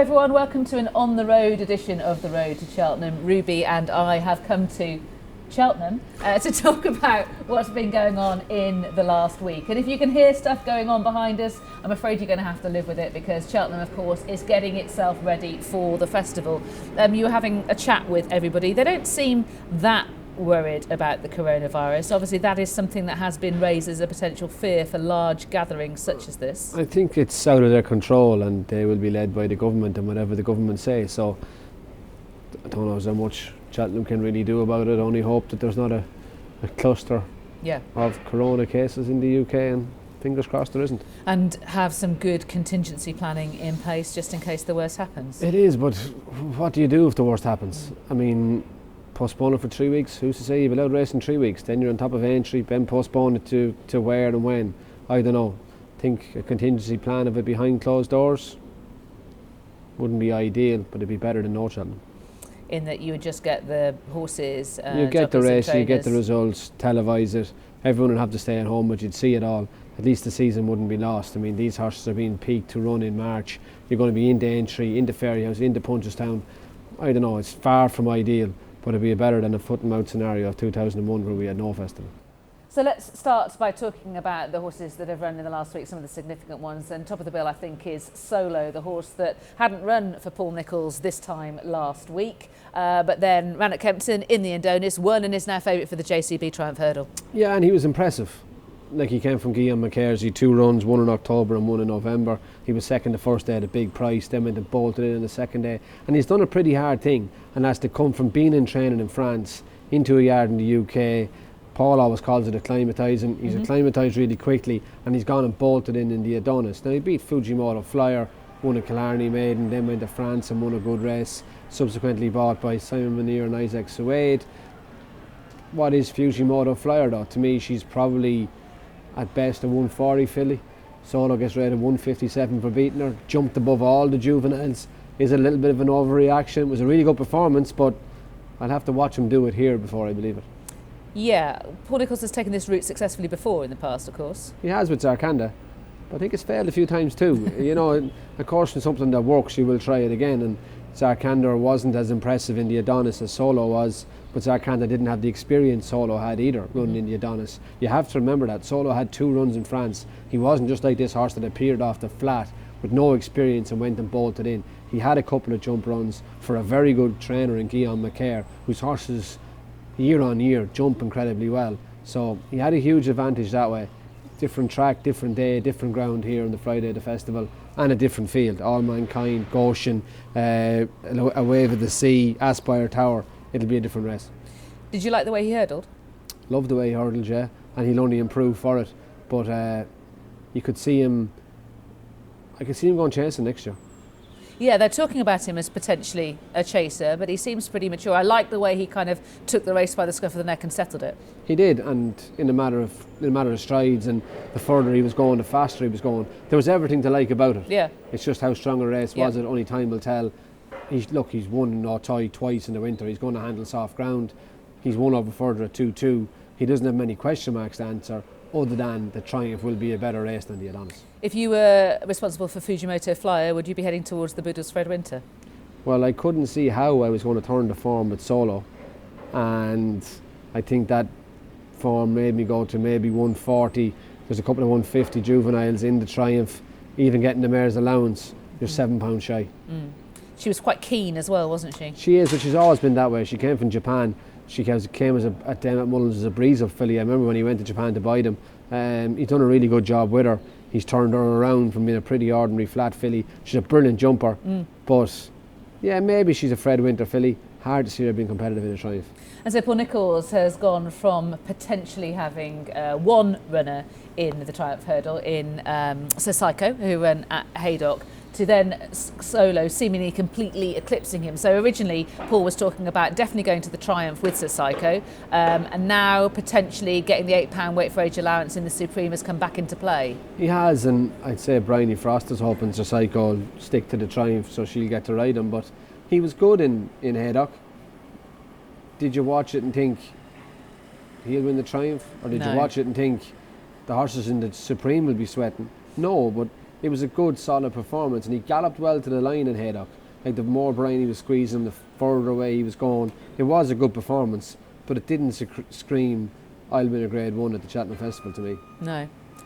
everyone, welcome to an on the road edition of The Road to Cheltenham. Ruby and I have come to Cheltenham to talk about what's been going on in the last week. And if you can hear stuff going on behind us, I'm afraid you're going to have to live with it, because Cheltenham, of course, is getting itself ready for the festival. You were having a chat with everybody. They don't seem that worried about the coronavirus. Obviously, that is something that has been raised as a potential fear for large gatherings such as this. I think it's out of their control, and they will be led by the government and whatever the government says. So I don't know how much Cheltenham can really do about it. Only hope that there's not a cluster of corona cases in the UK, and fingers crossed there isn't. And have some good contingency planning in place just in case the worst happens. It is, but what do you do if the worst happens? I mean, postpone it for 3 weeks. Who's to say you'll be allowed racing 3 weeks? Then you're on top of entry, then postpone it to where and when. I don't know. I think a contingency plan of it behind closed doors wouldn't be ideal, but it'd be better than no Cheltenham. In that you would just get the horses, you get the race, you get the results, televise it. Everyone would have to stay at home, but you'd see it all. At least the season wouldn't be lost. I mean, these horses are being peaked to run in March. You're going to be into entry, into Ferryhouse, into Punchestown. I don't know, it's far from ideal, but it'd be better than a foot and mouth scenario of 2001 where we had no festival. So let's start by talking about the horses that have run in the last week, some of the significant ones. And top of the bill, I think, is Solo, the horse that hadn't run for Paul Nicholls this time last week, but then ran at Kempton in the Indonis, won, and is now favourite for the JCB Triumph Hurdle. Yeah, and he was impressive. Like, he came from Guillaume McCarsey, 2 runs, one in October and one in November. He was second the first day at a big price, then went and bolted in the second day. And he's done a pretty hard thing, and that's to come from being in training in France into a yard in the UK. Paul always calls it acclimatising. He's acclimatised really quickly, and he's gone and bolted in the Adonis. Now, he beat Fujimoto Flyer, won a Killarney Maiden, then went to France and won a good race, subsequently bought by Simon Munir and Isaac Suede. What is Fujimoto Flyer, though? To me, she's probably at best a 140 filly. Solo gets rated 157 for beating her, jumped above all the juveniles. Is a little bit of an overreaction. It was a really good performance, but I'll have to watch him do it here before I believe it. Yeah, Paul Nicholls has taken this route successfully before in the past, of course. He has with Zarkanda, but I think it's failed a few times too. You know, of course, when something that works, you will try it again, and Zarkanda wasn't as impressive in the Adonis as Solo was, but Zarkanda didn't have the experience Solo had either, running in the Adonis. You have to remember that. Solo had 2 runs in France. He wasn't just like this horse that appeared off the flat with no experience and went and bolted in. He had a couple of jump runs for a very good trainer in Guillaume Macaire, whose horses year on year jump incredibly well. So he had a huge advantage that way. Different track, different day, different ground here on the Friday of the festival, and a different field. All Mankind, Goshen, A Wave of the Sea, Aspire Tower. It'll be a different race. Did you like the way he hurdled? Loved the way he hurdled, yeah, and he'll only improve for it. But you could see him. I could see him going chasing next year. Yeah, they're talking about him as potentially a chaser, but he seems pretty mature. I like the way he kind of took the race by the scruff of the neck and settled it. He did, and in a matter of strides, and the further he was going, the faster he was going. There was everything to like about it. Yeah. It's just how strong a race was it. Only time will tell. He's won in Auteuil twice in the winter. He's going to handle soft ground. He's won over further at 2-2. He doesn't have many question marks to answer, other than the Triumph will be a better race than the Adonis. If you were responsible for Fujimoto Flyer, would you be heading towards the Boodles Fred Winter? Well, I couldn't see how I was going to turn the form with Solo, and I think that form made me go to maybe 140. There's a couple of 150 juveniles in the Triumph. Even getting the mare's allowance, you're £7 shy. She was quite keen as well, wasn't she? She is, but she's always been that way. She came from Japan. She came at Mullins as a breeze-up filly. I remember when he went to Japan to buy them. He's done a really good job with her. He's turned her around from being a pretty ordinary flat filly. She's a brilliant jumper, but yeah, maybe she's a Fred Winter filly. Hard to see her being competitive in a Triumph. And so Paul Nicholls has gone from potentially having one runner in the Triumph Hurdle in Sir Psycho, who ran at Haydock, to then Solo seemingly completely eclipsing him. So originally Paul was talking about definitely going to the Triumph with Sir Psycho, and now potentially getting the £8 weight for age allowance in the Supreme has come back into play. He has, and I'd say Bryony Frost is hoping Sir Psycho will stick to the Triumph so she'll get to ride him, but he was good in Haydock. Did you watch it and think he'll win the Triumph, or did you watch it and think the horses in the Supreme will be sweating? No, but it was a good, solid performance, and he galloped well to the line in Haydock. Like, the more Brian he was squeezing him, the further away he was going. It was a good performance, but it didn't scream, I'll win a Grade 1 at the Cheltenham Festival to me.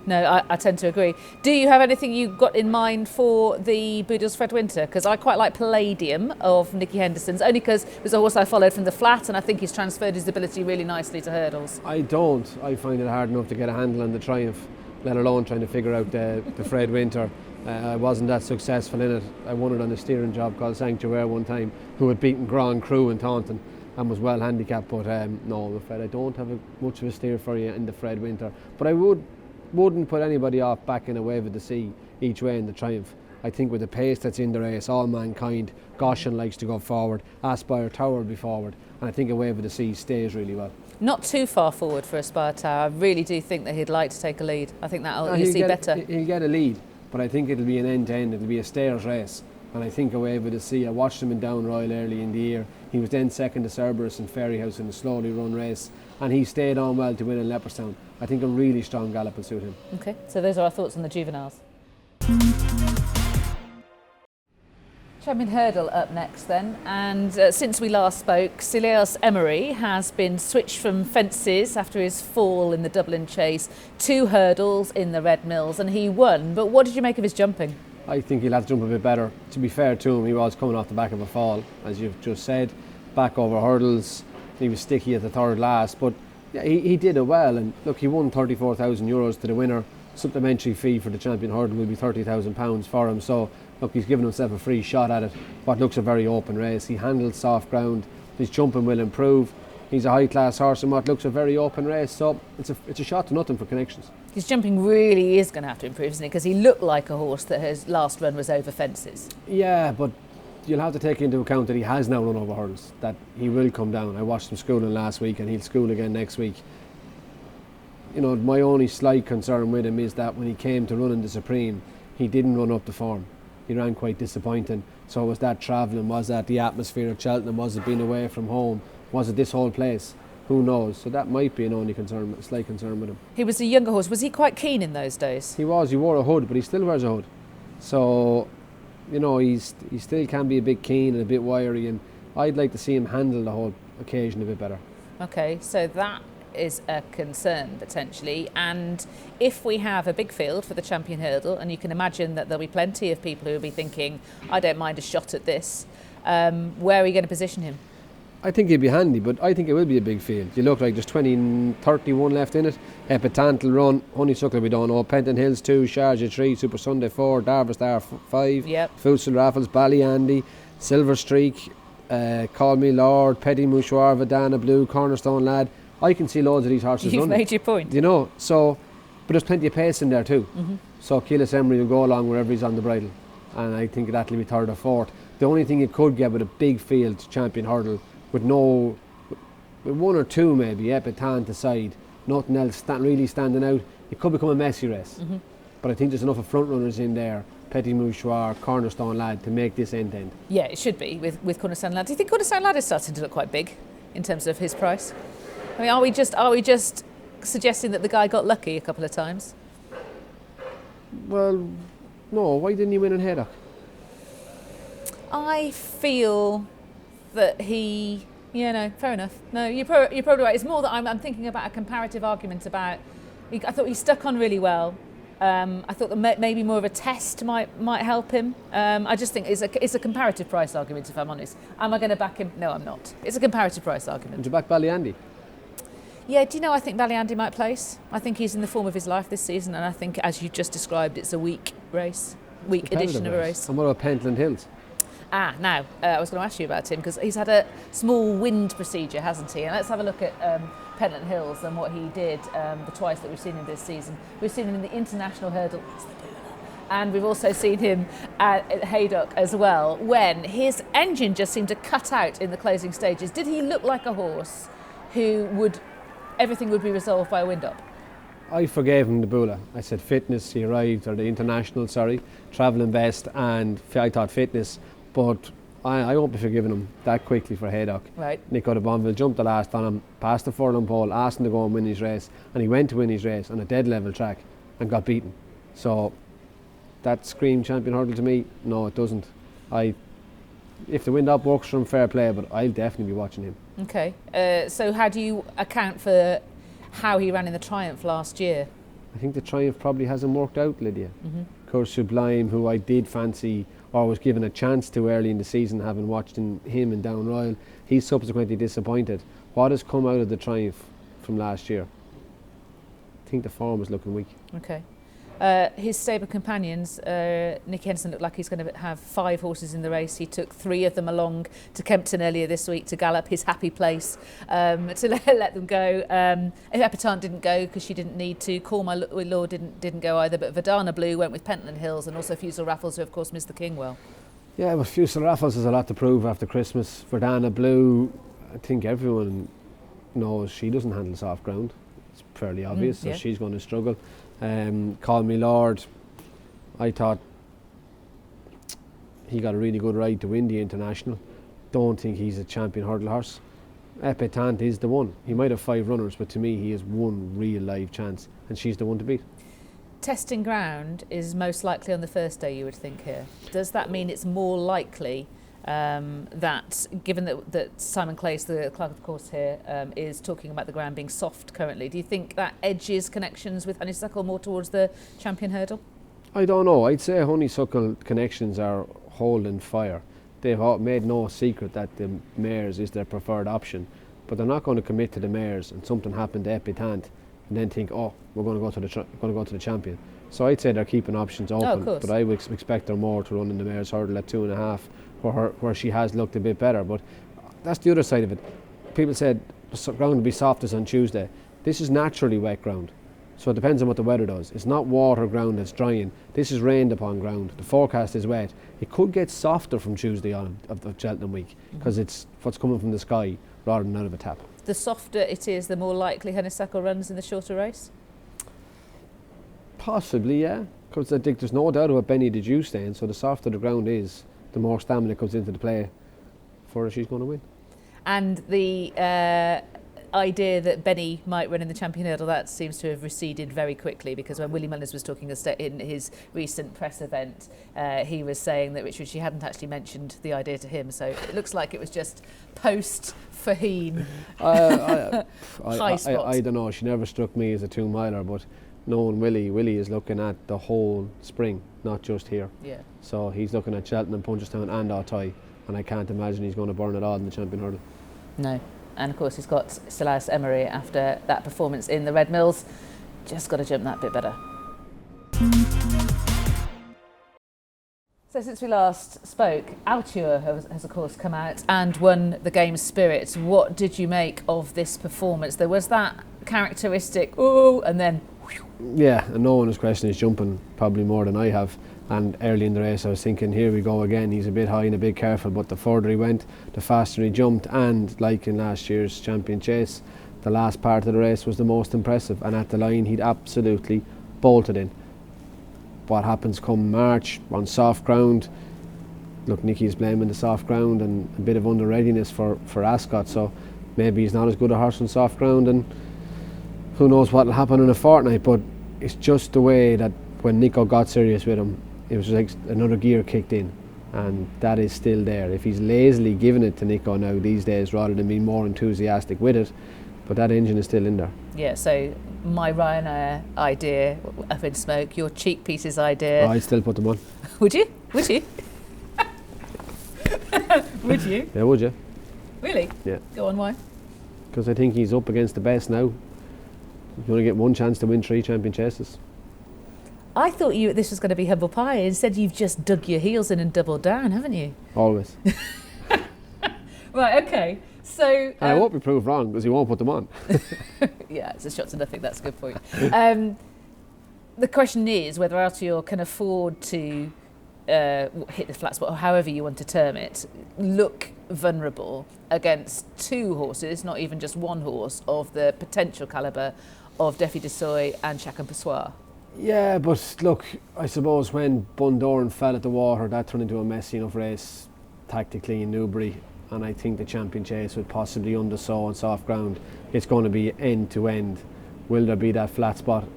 No, I tend to agree. Do you have anything you've got in mind for the Boodles Fred Winter? Because I quite like Palladium of Nicky Henderson's, only because it was a horse I followed from the flat, and I think he's transferred his ability really nicely to hurdles. I don't. I find it hard enough to get a handle on the Triumph, let alone trying to figure out the Fred Winter. I wasn't that successful in it. I won it on a steering job called Sanctuary one time, who had beaten Grand Cru in Taunton and was well handicapped, but no, I'm afraid I don't have much of a steer for you in the Fred Winter. But I wouldn't put anybody off backing a Wave of the Sea each way in the Triumph. I think with the pace that's in the race, All Mankind, Goshen likes to go forward, Aspire Tower will be forward, and I think a Wave of the Sea stays really well. Not too far forward for Aspire Tower. I really do think that he'd like to take a lead. I think that'll you see better. He'll get a lead, but I think it'll be an end-to-end, it'll be a stairs race. And I think a Wave of the Sea, I watched him in Down Royal early in the year. He was then second to Cerberus and Ferryhouse in a slowly run race, and he stayed on well to win in Leopardstown. I think a really strong gallop will suit him. Okay, so those are our thoughts on the juveniles. Champion Hurdle up next then, and since we last spoke, Sileos Emery has been switched from fences after his fall in the Dublin Chase to hurdles in the Red Mills, and he won. But what did you make of his jumping? I think he'll have to jump a bit better. To be fair to him, he was coming off the back of a fall, as you've just said, back over hurdles. He was sticky at the third last, but yeah, he did it well. And look, he won €34,000 to the winner. Supplementary fee for the Champion Hurdle will be £30,000 for him. So look, he's given himself a free shot at it. What looks a very open race. He handles soft ground. His jumping will improve. He's a high-class horse in what looks a very open race. So it's a shot to nothing for Connections. His jumping really is going to have to improve, isn't it? Because he looked like a horse that his last run was over fences. Yeah, but you'll have to take into account that he has now run over hurdles, that he will come down. I watched him schooling last week and he'll school again next week. You know, my only slight concern with him is that when he came to running the Supreme, he didn't run up the form. He ran quite disappointing. So was that travelling? Was that the atmosphere of Cheltenham? Was it being away from home? Was it this whole place? Who knows? So that might be an only concern, a slight concern with him. He was a younger horse. Was he quite keen in those days? He was. He wore a hood, but he still wears a hood. So, you know, he still can be a bit keen and a bit wiry, and I'd like to see him handle the whole occasion a bit better. Okay, so that is a concern potentially, and if we have a big field for the Champion Hurdle, and you can imagine that there'll be plenty of people who will be thinking, I don't mind a shot at this, where are you going to position him? I think he'd be handy, but I think it will be a big field. You look like there's 31 left in it. Epitant will run, Honeysuckle we don't know, Penton Hills 2, Sharjah 3, Super Sunday 4, Darver Star 5, yep. Futsal Raffles, Ballyandy, Silver Streak, Call Me Lord, Petit Mouchoir, Vadana Blue, Cornerstone Lad. I can see loads of these horses running. You've made your point. You know, so, but there's plenty of pace in there too. Mm-hmm. So Keelis Emery will go along wherever he's on the bridle, and I think that'll be third or fourth. The only thing you could get with a big field Champion Hurdle, with one or two maybe, Epitant aside, nothing else really standing out, it could become a messy race. Mm-hmm. But I think there's enough of front runners in there, Petit Mouchoir, Cornerstone Lad, to make this end-to-end. Yeah, it should be with Cornerstone Lad. Do you think Cornerstone Lad is starting to look quite big in terms of his price? I mean, are we just suggesting that the guy got lucky a couple of times? Well, no. Why didn't he win in Haydock? I feel that he, fair enough. No, you're probably right. It's more that I'm thinking about a comparative argument about. I thought he stuck on really well. I thought that maybe more of a test might help him. I just think it's a comparative price argument, if I'm honest. Am I going to back him? No, I'm not. It's a comparative price argument. Did you back Ballyandy? Yeah, do you know, I think Ballyandy might place. I think he's in the form of his life this season, and I think, as you just described, it's a weak race, weak edition of a race. And what about Pentland Hills? Now, I was going to ask you about him, because he's had a small wind procedure, hasn't he? And let's have a look at Pentland Hills and what he did the twice that we've seen him this season. We've seen him in the International Hurdle, and we've also seen him at Haydock as well, when his engine just seemed to cut out in the closing stages. Did he look like a horse who everything would be resolved by a wind-up? I forgave him the Bula. I said fitness, he arrived, or the International, travelling best, and I thought fitness, but I won't be forgiving him that quickly for Haydock. Right. Nico de Bonville jumped the last on him, passed the furlong pole, asked him to go and win his race, and he went to win his race on a dead level track and got beaten. So that scream champion hurdle to me? No, it doesn't. If the wind up works for him, fair play, but I'll definitely be watching him. Okay, so how do you account for how he ran in the Triumph last year? I think the Triumph probably hasn't worked out, Lydia. Course Sublime, who I did fancy or was given a chance to early in the season, having watched him in Down Royal, he's subsequently disappointed. What has come out of the Triumph from last year? I think the form is looking weak. Okay. His stable companions, Nick Henderson looked like he's going to have 5 horses in the race. He took 3 of them along to Kempton earlier this week to gallop, his happy place, to let them go. Epatante didn't go because she didn't need to. Call My Lord didn't go either, but Verdana Blue went with Pentland Hills, and also Fusel Raffles, who of course missed the Kingwell. Yeah, but Fusel Raffles has a lot to prove after Christmas. Verdana Blue, I think everyone knows she doesn't handle soft ground. It's fairly obvious, so she's going to struggle. Call Me Lord, I thought he got a really good ride to win the International. Don't think he's a champion hurdle horse. Epatante is the one. He might have 5 runners, but to me he has one real live chance, and she's the one to beat. Testing ground is most likely on the first day, you would think here. Does that mean it's more likely that, given that Simon Clace, the clerk of the course here, is talking about the ground being soft currently, do you think that edges connections with Honeysuckle more towards the champion hurdle? I don't know. I'd say Honeysuckle connections are holding fire. They've made no secret that the mares is their preferred option, but they're not going to commit to the mares and something happened to Epatante and then think, oh, we're going to go to the champion. So I'd say they're keeping options open, but I would expect her more to run in the mares hurdle at 2.5. Where she has looked a bit better, but that's the other side of it. People said the ground will be softest on Tuesday. This is naturally wet ground, so it depends on what the weather does. It's not water ground that's drying. This is rained upon ground. The forecast is wet. It could get softer from Tuesday on of Cheltenham week because it's what's coming from the sky rather than out of a tap. The softer it is, the more likely Honeysuckle runs in the shorter race? Possibly, yeah, because I think there's no doubt about Benny the Jew staying, so the softer the ground is, the more stamina comes into the play for her, she's going to win. And the idea that Benny might run in the champion hurdle, that seems to have receded very quickly, because when Willie Mullins was talking in his recent press event, he was saying that Richard, she hadn't actually mentioned the idea to him, so it looks like it was just post Faheen. I don't know, she never struck me as a 2-miler, but knowing Willie is looking at the whole spring, not just here. Yeah. So he's looking at Cheltenham, Punchestown and Artoy, and I can't imagine he's going to burn it all in the champion hurdle. No. And of course he's got Silas Emery after that performance in the Red Mills. Just got to jump that bit better. So since we last spoke, Altua has of course come out and won the Game Spirit. What did you make of this performance? There was that characteristic, ooh, and then whew. Yeah, and no one was questioning his jumping probably more than I have. And early in the race I was thinking, here we go again, he's a bit high and a bit careful, but the further he went, the faster he jumped, and like in last year's Champion Chase, the last part of the race was the most impressive, and at the line he'd absolutely bolted in. What happens come March on soft ground? Look, Nicky's blaming the soft ground and a bit of under-readiness for Ascot, so maybe he's not as good a horse on soft ground, and who knows what will happen in a fortnight, but it's just the way that when Nico got serious with him, it was like another gear kicked in, and that is still there. If he's lazily giving it to Nico now these days rather than being more enthusiastic with it, but that engine is still in there. Yeah, so my Ryanair idea up in smoke, your cheek pieces idea. Oh, I'd still put them on. Would you? Would you? Would you? Yeah, would you? Really? Yeah. Go on, why? Because I think he's up against the best now. You only get one chance to win 3 Champion Chases. I thought this was going to be humble pie. Instead, you've just dug your heels in and doubled down, haven't you? Always. Right, okay. So, and I won't be proved wrong because he won't put them on. Yeah, it's a shot to nothing. That's a good point. The question is whether Altior can afford to hit the flat spot, or however you want to term it, look vulnerable against 2 horses, not even just one horse, of the potential calibre of Defi Desoy and Chacun Pessoir. Yeah, but look, I suppose when Bundoran fell at the water, that turned into a messy enough race tactically in Newbury, and I think the Champion Chase would possibly undersaw on soft ground. It's going to be end to end. Will there be that flat spot?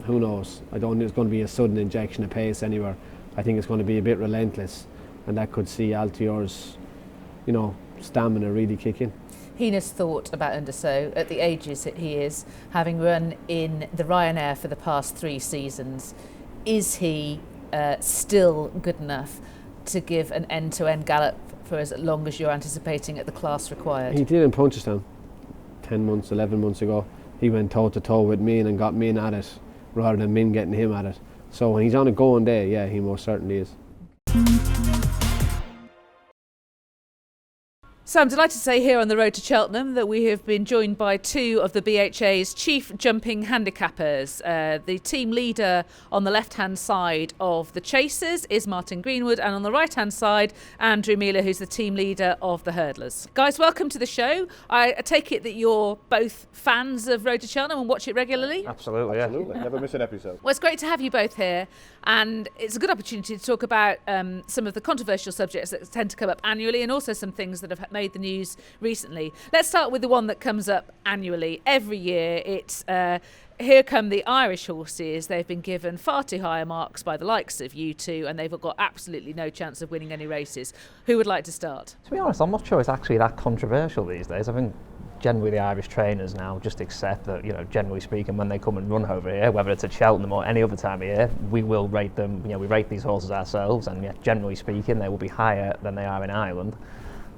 who knows? I don't think it's going to be a sudden injection of pace anywhere. I think it's going to be a bit relentless, and that could see Altior's, stamina really kick in. Hina's thought about Underso at the ages that he is, having run in the Ryanair for the past 3 seasons, is he still good enough to give an end-to-end gallop for as long as you're anticipating at the class required? He did in Punchestown 10 months, 11 months ago. He went toe-to-toe with Min and got Min at it rather than Min getting him at it. So when he's on a going day, yeah, he most certainly is. So I'm delighted to say here on the road to Cheltenham that we have been joined by 2 of the BHA's chief jumping handicappers. The team leader on the left-hand side of the chasers is Martin Greenwood, and on the right-hand side, Andrew Mealer, who's the team leader of the hurdlers. Guys, welcome to the show. I take it that you're both fans of Road to Cheltenham and watch it regularly? Absolutely, yeah. Absolutely. Never miss an episode. Well, it's great to have you both here, and it's a good opportunity to talk about some of the controversial subjects that tend to come up annually, and also some things that have made the news recently. Let's start with the one that comes up annually. Every year, it's here come the Irish horses. They've been given far too high marks by the likes of you two, and they've got absolutely no chance of winning any races. Who would like to start? To be honest, I'm not sure it's actually that controversial these days. I think generally the Irish trainers now just accept that, generally speaking, when they come and run over here, whether it's at Cheltenham or any other time of year, we will rate them. We rate these horses ourselves, and generally speaking, they will be higher than they are in Ireland.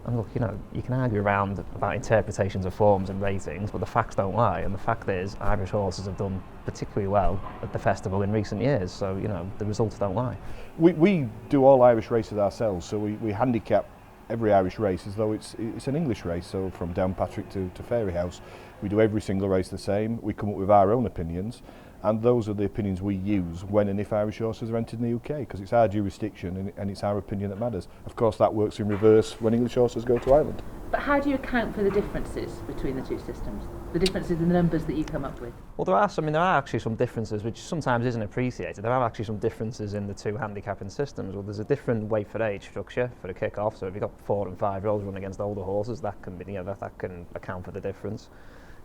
And look, you can argue around about interpretations of forms and ratings, but the facts don't lie. And the fact is, Irish horses have done particularly well at the festival in recent years. So, the results don't lie. We do all Irish races ourselves, so we handicap every Irish race as though it's an English race. So from Downpatrick to Fairyhouse, we do every single race the same. We come up with our own opinions, and those are the opinions we use when and if Irish horses are entered in the UK, because it's our jurisdiction and it's our opinion that matters. Of course, that works in reverse when English horses go to Ireland. But how do you account for the differences between the two systems? The differences in the numbers that you come up with? Well, there are actually some differences, which sometimes isn't appreciated. There are actually some differences in the two handicapping systems. Well, there's a different weight for age structure for the kick-off. So if you've got 4 and 5-year-olds running against older horses, that can be, that can account for the difference.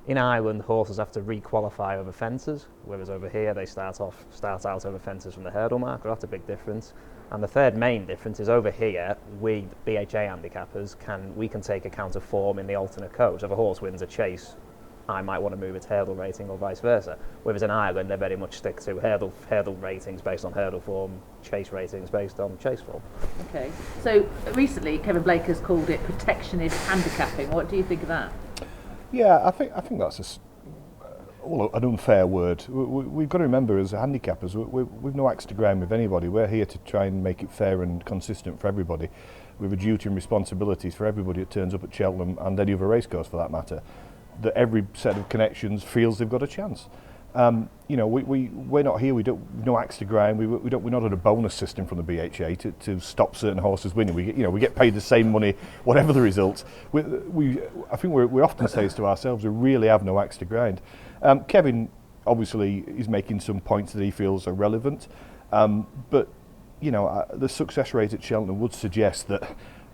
In Ireland, horses have to re-qualify over fences, whereas over here they start out over fences from the hurdle marker. That's a big difference. And the third main difference is over here, we, BHA handicappers, we can take account of form in the alternate coach. If a horse wins a chase, I might want to move its hurdle rating or vice versa. Whereas in Ireland, they very much stick to hurdle ratings based on hurdle form, chase ratings based on chase form. Okay. So recently, Kevin Blake has called it protectionist handicapping. What do you think of that? Yeah, I think that's an unfair word. We've got to remember, as handicappers, we've no axe to grind with anybody. We're here to try and make it fair and consistent for everybody. We have a duty and responsibilities for everybody that turns up at Cheltenham and any other racecourse for that matter, that every set of connections feels they've got a chance. We're not here. We don't no axe to grind. We're not on a bonus system from the BHA to stop certain horses winning. We get paid the same money, whatever the results. I think we often say this to ourselves. We really have no axe to grind. Kevin obviously is making some points that he feels are relevant, but the success rate at Cheltenham would suggest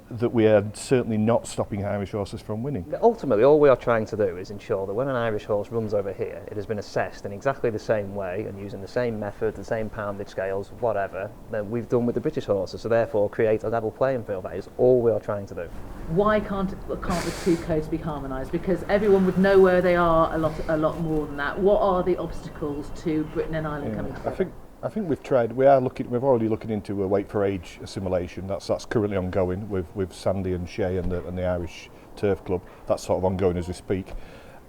that we are certainly not stopping Irish horses from winning. Ultimately, all we are trying to do is ensure that when an Irish horse runs over here, it has been assessed in exactly the same way and using the same method, the same poundage scales, whatever, that we've done with the British horses, so therefore create a level playing field. That is all we are trying to do. Why can't the two codes be harmonised? Because everyone would know where they are a lot more than that. What are the obstacles to Britain and Ireland coming together? I think we've tried. We're already looking into a weight for age assimilation. That's currently ongoing with Sandy and Shay and the Irish Turf Club. That's sort of ongoing as we speak.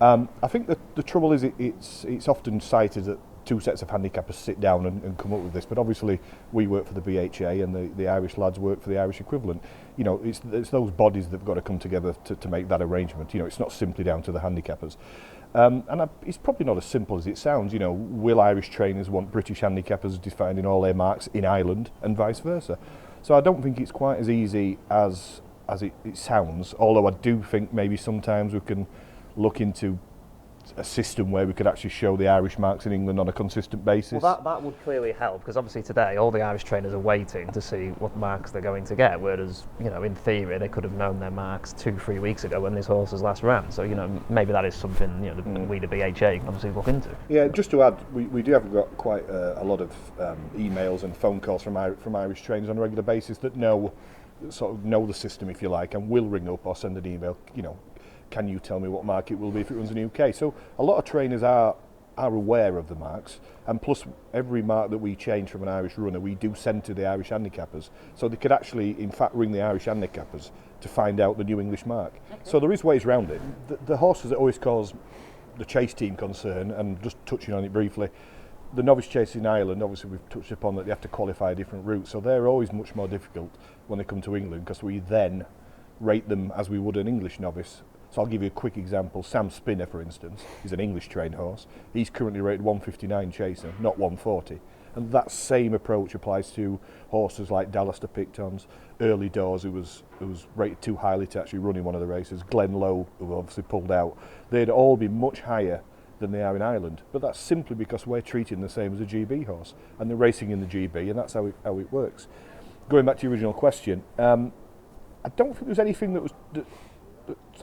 I think that the trouble is it's often cited that 2 sets of handicappers sit down and come up with this. But obviously we work for the BHA and the Irish lads work for the Irish equivalent. It's those bodies that've got to come together to make that arrangement. It's not simply down to the handicappers. It's probably not as simple as it sounds. Will Irish trainers want British handicappers defining all their marks in Ireland and vice versa? So I don't think it's quite as easy as it sounds, although I do think maybe sometimes we can look into a system where we could actually show the Irish marks in England on a consistent basis. Well, that would clearly help, because obviously today all the Irish trainers are waiting to see what marks they're going to get, whereas, you know, in theory they could have known their marks 2-3 weeks ago when this horse's last ran. So, you know, maybe that is something, you know, that we, the BHA, can obviously look into. Yeah, just to add, we do have got quite a lot of emails and phone calls from Irish trainers on a regular basis that know the system, if you like, and will ring up or send an email, you know, can you tell me what mark it will be if it runs in the UK? So a lot of trainers are aware of the marks, and plus every mark that we change from an Irish runner we do send to the Irish handicappers, so they could actually in fact ring the Irish handicappers to find out the new English mark. Okay. So there is ways around it. The horses that always cause the chase team concern, and just touching on it briefly, the novice chase in Ireland, obviously we've touched upon that they have to qualify a different route, so they're always much more difficult when they come to England, because we then rate them as we would an English novice. So I'll give you a quick example. Sam Spinner, for instance, is an English trained horse. He's currently rated 159 chaser, not 140. And that same approach applies to horses like Dallas de Picton's, Early Doors, who was rated too highly to actually run in one of the races, Glenn Lowe, who obviously pulled out. They'd all be much higher than they are in Ireland. But that's simply because we're treating the same as a GB horse, and they're racing in the GB, and that's how it works. Going back to your original question, I don't think there's anything that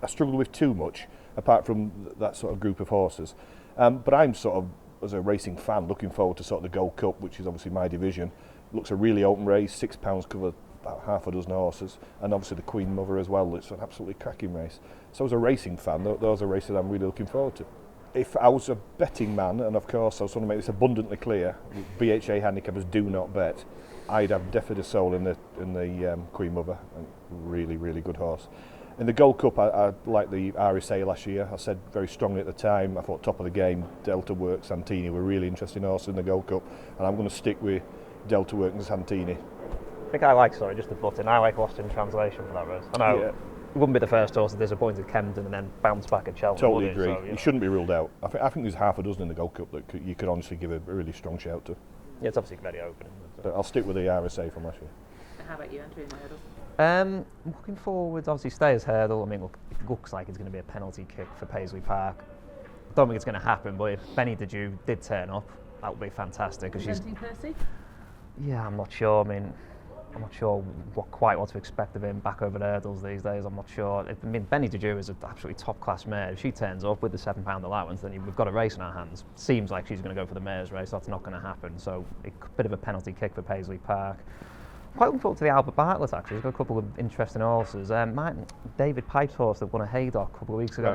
I struggled with too much, apart from that sort of group of horses. But I'm sort of, as a racing fan, looking forward to sort of the Gold Cup, which is obviously my division. Looks a really open race, £6 cover about half a dozen horses, and obviously the Queen Mother as well. It's an absolutely cracking race. So as a racing fan, those are races I'm really looking forward to. If I was a betting man, and of course I just want to make this abundantly clear, BHA handicappers do not bet, I'd have Defa de Sol in the Queen Mother, a really, really good horse. In the Gold Cup, I liked the RSA last year. I said very strongly at the time, I thought top of the game, Delta Work, Santini were really interesting horses in the Gold Cup, and I'm going to stick with Delta Work and Santini. I think I like Lost in Translation for that race. I know it wouldn't be the first horse that disappointed Kempton and then bounced back at Cheltenham. Totally agree. So, he shouldn't be ruled out. I think there's half a dozen in the Gold Cup that you could honestly give a really strong shout to. Yeah, it's obviously very open. But I'll stick with the RSA from last year. How about you, Andrew, in the hurdles? Looking forward, obviously Stayers hurdle. I mean, look, it looks like it's going to be a penalty kick for Paisley Park. I don't think it's going to happen, but if Benny Deju did turn up, that would be fantastic. Presenting Percy? Yeah, I'm not sure. I mean, I'm not sure what to expect of him back over the hurdles these days. I'm not sure. I mean, Benny Deju is an absolutely top-class mare. If she turns up with the £7 allowance, then we've got a race in our hands. Seems like she's going to go for the mare's race. That's not going to happen. So, a bit of a penalty kick for Paisley Park. Quite looking forward to the Albert Bartlett, actually. He's got a couple of interesting horses. David Pipe's horse that won a Haydock a couple of weeks ago.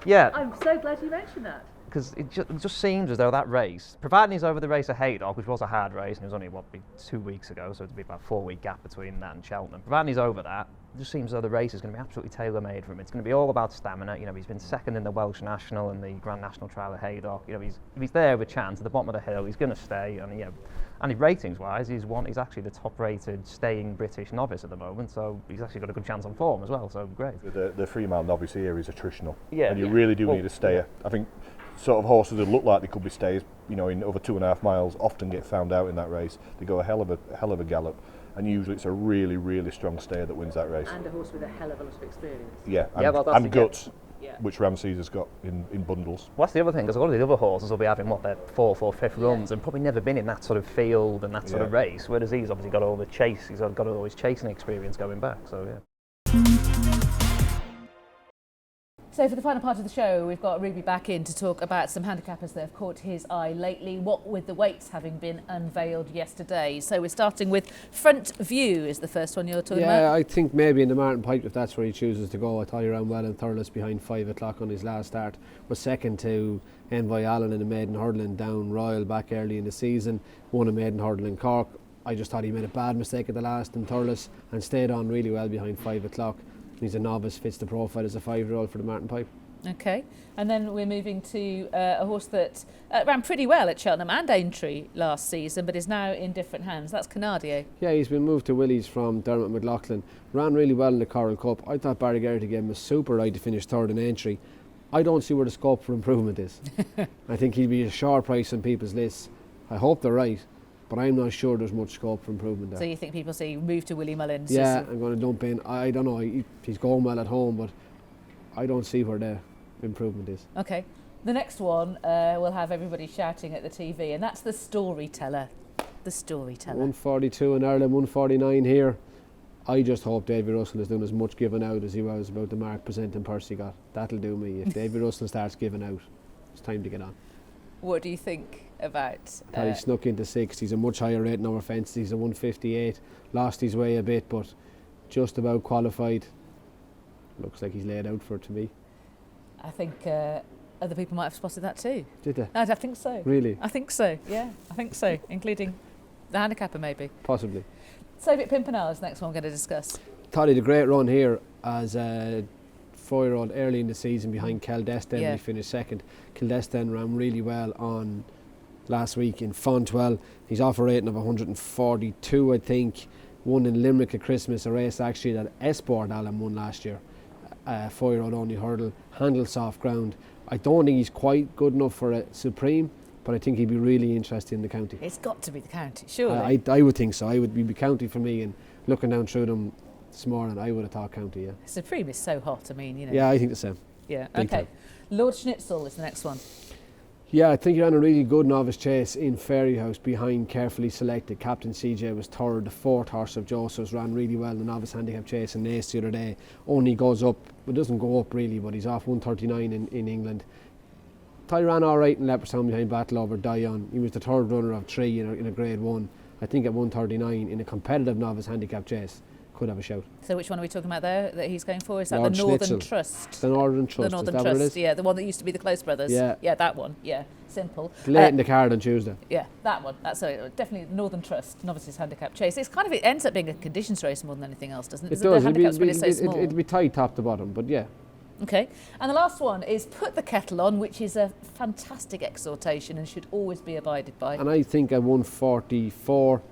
Yeah. I'm so glad you mentioned that. Because it just seems as though that race, providing he's over the race at Haydock, which was a hard race, and it was only, 2 weeks ago, so it'd be about a 4-week gap between that and Cheltenham. Providing he's over that, it just seems as though the race is going to be absolutely tailor-made for him. It's going to be all about stamina. You know, he's been second in the Welsh National and the Grand National Trial at Haydock. You know, if he's there with a chance at the bottom of the hill, he's going to stay. And ratings-wise, he's actually the top-rated staying British novice at the moment, so he's actually got a good chance on form as well, so great. The 3-mile novice here is attritional, yeah, and you really do need a stayer. I think sort of horses that look like they could be stayers, you know, in over 2.5 miles, often get found out in that race. They go a hell of a gallop, and usually it's a really, really strong stayer that wins that race. And a horse with a hell of a lot of experience. Yeah, and guts. Yeah. Which Ramses has got in bundles. Well, that's the other thing, because a lot of the other horses will be having their 4th or 5th runs and probably never been in that sort of field and that sort of race, whereas he's obviously got all the chase, he's got all his chasing experience going back, so yeah. So for the final part of the show, we've got Ruby back in to talk about some handicappers that have caught his eye lately, what with the weights having been unveiled yesterday. So we're starting with Front View is the first one you're talking about. Yeah, I think maybe in the Martin Pipe, if that's where he chooses to go. I thought he ran well in Thurles behind 5 o'clock on his last start. Was second to Envoy Allen in a maiden hurdling down Royal back early in the season. Won a maiden hurdle in Cork. I just thought he made a bad mistake at the last in Thurles and stayed on really well behind 5 o'clock. He's a novice, fits the profile as a 5-year-old for the Martin Pipe. Okay, and then we're moving to a horse that ran pretty well at Cheltenham and Aintree last season, but is now in different hands. That's Canardier. Yeah, he's been moved to Willys from Dermot McLaughlin. Ran really well in the Coral Cup. I thought Barry Garrity gave him a super ride to finish third in Aintree. I don't see where the scope for improvement is. I think he'll be a sure price on people's lists. I hope they're right, but I'm not sure there's much scope for improvement there. So you think people say move to Willie Mullins? Yeah, I'm going to dump in. I don't know, he's going well at home, but I don't see where the improvement is. Okay, The next one will have everybody shouting at the TV, and that's the storyteller. The storyteller. 142 in Ireland, 149 here. I just hope Davy Russell is doing as much giving out as he was about the mark presenting purse he got. That'll do me. If Davy Russell starts giving out, it's time to get on. What do you think about... He snuck into 6th. He's a much higher rating over fences. He's a 158. Lost his way a bit, but just about qualified. Looks like he's laid out for it to me. I think other people might have spotted that too. Did they? I think so. Really? I think so, yeah. I think so, including the handicapper maybe. Possibly. Soviet Pimpernel is the next one we're going to discuss. Thought he had a great run here as a 4-year-old early in the season behind Kildestan. Yeah. He finished second. Kildestan ran really well on last week in Fontwell. He's off a rating of 142, I think. Won in Limerick at Christmas, a race actually that Esport Allen won last year. 4-year-old only hurdle, handled soft ground. I don't think he's quite good enough for a Supreme, but I think he'd be really interested in the county. It's got to be the county, surely. I would think so. I would be county for me, and looking down through them this morning, I would have thought county, yeah. Supreme is so hot, I mean, you know. Yeah, I think the same. Yeah, Big okay. time. Lord Schnitzel is the next one. Yeah, I think he ran a really good novice chase in Fairyhouse behind carefully selected. Captain CJ was third. The 4th horse of Joseph's ran really well in the novice handicap chase in Naas the other day. Only goes up, but doesn't go up really, but he's off 139 in England. Thought he ran all right in Leopardstown behind Battle Over Dion. He was the 3rd runner of 3 in a grade 1. I think at 139 in a competitive novice handicap chase could have a shout. So which one are we talking about there that he's going for? Is that Lord the Northern Schnitzel. Trust? The Northern Trust, The Northern is that Trust, what it is? yeah, the one that used to be the Close Brothers. Yeah. Yeah, that one, yeah, simple. Late in the card on Tuesday. Yeah, that one. That's definitely Northern Trust, novices handicap chase. It's kind of, it ends up being a conditions race more than anything else, doesn't it? It does. The handicap's really so small. It'd be tight top to bottom, but yeah. Okay, and the last one is Put the Kettle On, which is a fantastic exhortation and should always be abided by. And I think at 144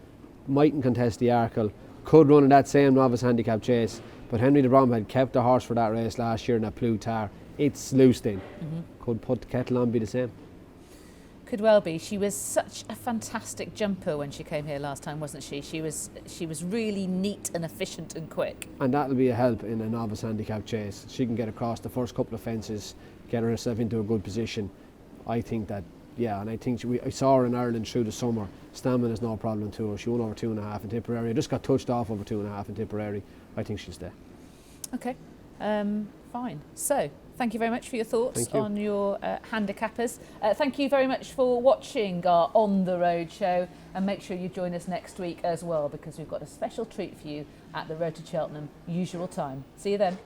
mightn't contest the Arkle, could run in that same novice handicap chase, but Henry de Brom had kept the horse for that race last year in that Plutar. It's loose then. Could Put the Kettle On be the same? Could well be. She was such a fantastic jumper when she came here last time, wasn't she? She was really neat and efficient and quick. And that'll be a help in a novice handicap chase. She can get across the first couple of fences, get herself into a good position. I think that, yeah, and I think I saw her in Ireland through the summer. Stamina is no problem to her. She won over 2.5 in Tipperary. Just got touched off over 2.5 in Tipperary. I think she'll stay. Okay, fine. So, thank you very much for your thoughts on your handicappers. Thank you very much for watching our On the Road show, and make sure you join us next week as well, because we've got a special treat for you at the Road to Cheltenham, usual time. See you then.